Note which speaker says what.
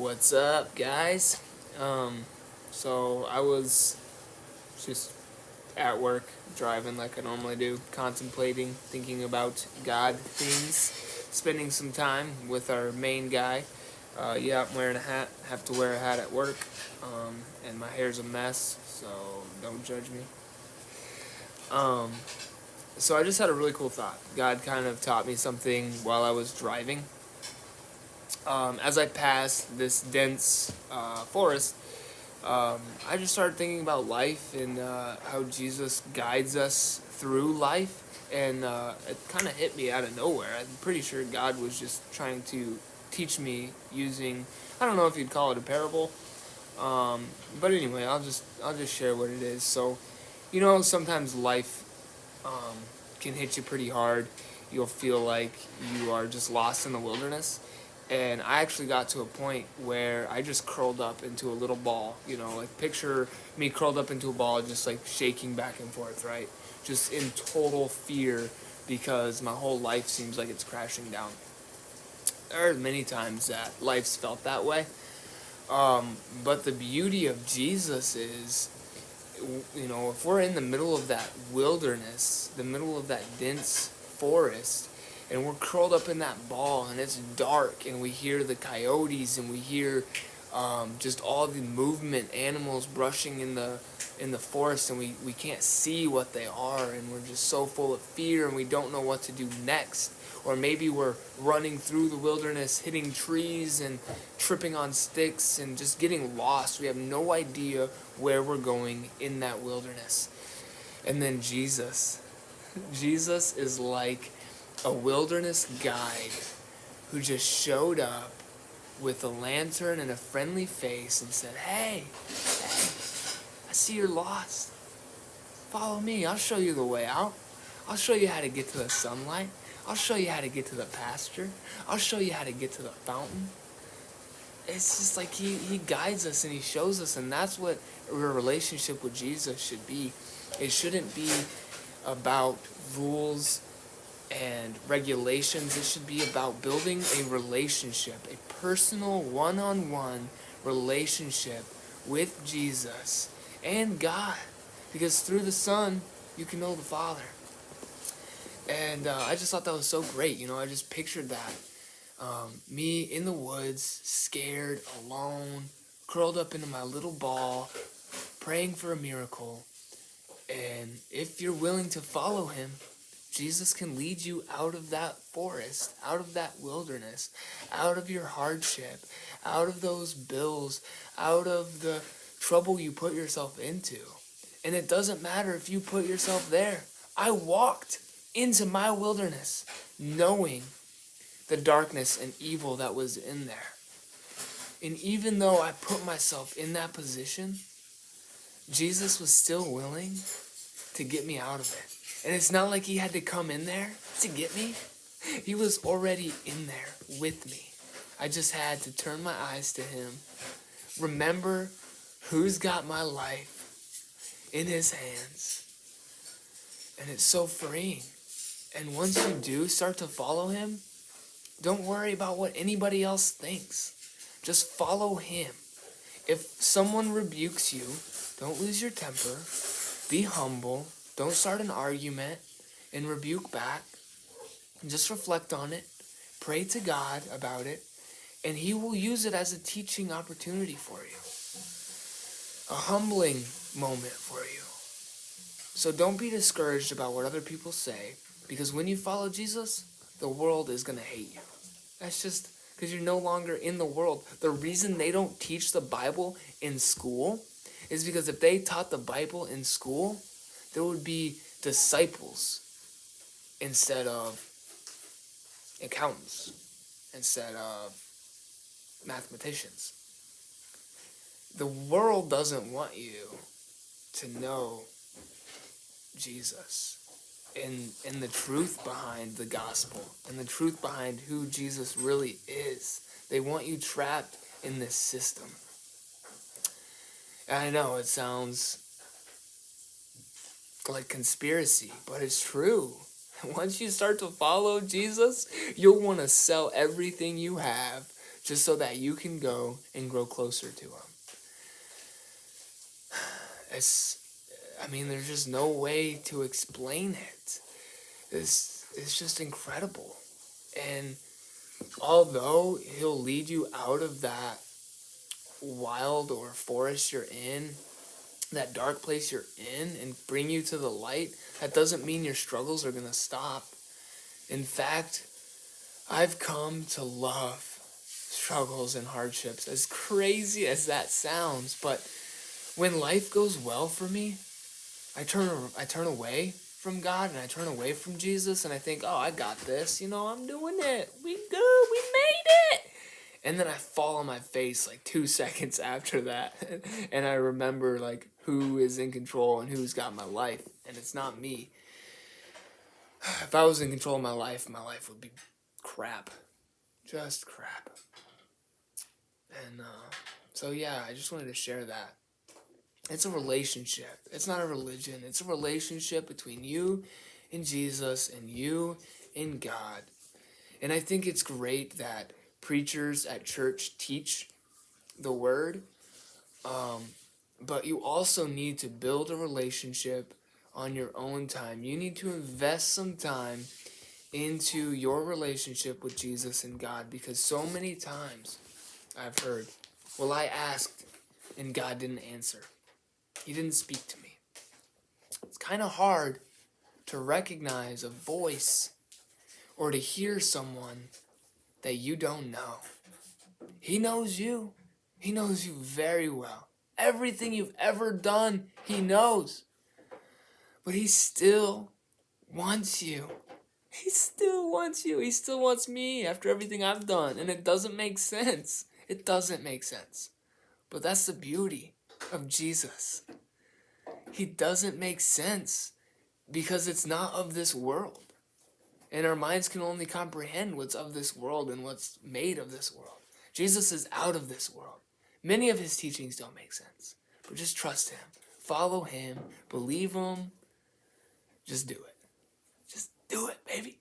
Speaker 1: What's up, guys? So I was just at work, driving like I normally do, contemplating, thinking about God things, spending some time with our main guy. Yeah, I'm wearing a hat, have to wear a hat at work, and my hair's a mess, so don't judge me. Um, so I just had a really cool thought. God kind of taught me something while I was driving. As I passed this dense forest, I just started thinking about life and how Jesus guides us through life. And it kind of hit me out of nowhere. I'm pretty sure God was just trying to teach me using, I don't know if you'd call it a parable. But anyway, I'll just share what it is. So, sometimes life um, can hit you pretty hard. You'll feel like you are just lost in the wilderness. And I actually got to a point where I just curled up into a little ball, like picture me curled up into a ball, just like shaking back and forth, right? Just in total fear because my whole life seems like it's crashing down. There are many times that life's felt that way. But the beauty of Jesus is, if we're in the middle of that wilderness, the middle of that dense forest, and we're curled up in that ball, and it's dark, and we hear the coyotes, and we hear just all the movement, animals brushing in the forest, and we can't see what they are, and we're just so full of fear, and we don't know what to do next. Or maybe we're running through the wilderness, hitting trees and tripping on sticks and just getting lost. We have no idea where we're going in that wilderness. And then Jesus. Jesus is like a wilderness guide who just showed up with a lantern and a friendly face and said, hey, I see you're lost. Follow me. I'll show you the way out. I'll show you how to get to the sunlight. I'll show you how to get to the pasture. I'll show you how to get to the fountain. It's just like he guides us and he shows us, and that's what a relationship with Jesus should be. It shouldn't be about rules and regulations. It should be about building a relationship, a personal one-on-one relationship with Jesus and God. Because through the Son, you can know the Father. And I just thought that was so great. I just pictured that. Me in the woods, scared, alone, curled up into my little ball, praying for a miracle. And if you're willing to follow him, Jesus can lead you out of that forest, out of that wilderness, out of your hardship, out of those bills, out of the trouble you put yourself into. And it doesn't matter if you put yourself there. I walked into my wilderness knowing the darkness and evil that was in there. And even though I put myself in that position, Jesus was still willing to get me out of it. And it's not like he had to come in there to get me. He was already in there with me. I just had to turn my eyes to him, remember who's got my life in his hands. And it's so freeing. And once you do start to follow him, don't worry about what anybody else thinks. Just follow him. If someone rebukes you, don't lose your temper. Be humble. Don't start an argument and rebuke back. Just reflect on it. Pray to God about it. And he will use it as a teaching opportunity for you. A humbling moment for you. So don't be discouraged about what other people say. Because when you follow Jesus, the world is going to hate you. That's just because you're no longer in the world. The reason they don't teach the Bible in school is because if they taught the Bible in school, there would be disciples instead of accountants, instead of mathematicians. The world doesn't want you to know Jesus and the truth behind the gospel and the truth behind who Jesus really is. They want you trapped in this system. And I know it sounds like conspiracy, but it's true. Once you start to follow Jesus, you'll want to sell everything you have just so that you can go and grow closer to him. There's just no way to explain it. It's just incredible. And although he'll lead you out of that wild or forest you're in, that dark place you're in, and bring you to the light, that doesn't mean your struggles are going to stop. In fact, I've come to love struggles and hardships, as crazy as that sounds. But when life goes well for me, I turn away from God, and I turn away from Jesus, and I think, oh, I got this. I'm doing it. We good. We made it. And then I fall on my face like 2 seconds after that. And I remember like who is in control and who's got my life. And it's not me. If I was in control of my life would be crap. Just crap. And so yeah, I just wanted to share that. It's a relationship. It's not a religion. It's a relationship between you and Jesus and you and God. And I think it's great that preachers at church teach the word, but you also need to build a relationship on your own time. You need to invest some time into your relationship with Jesus and God, because so many times I've heard, well, I asked and God didn't answer. He didn't speak to me. It's kind of hard to recognize a voice or to hear someone that you don't know. He knows you. He knows you very well. Everything you've ever done, he knows. But he still wants you. He still wants you. He still wants me after everything I've done. And it doesn't make sense. It doesn't make sense. But that's the beauty of Jesus. He doesn't make sense because it's not of this world. And our minds can only comprehend what's of this world and what's made of this world. Jesus is out of this world. Many of his teachings don't make sense. But just trust him. Follow him. Believe him. Just do it. Just do it, baby.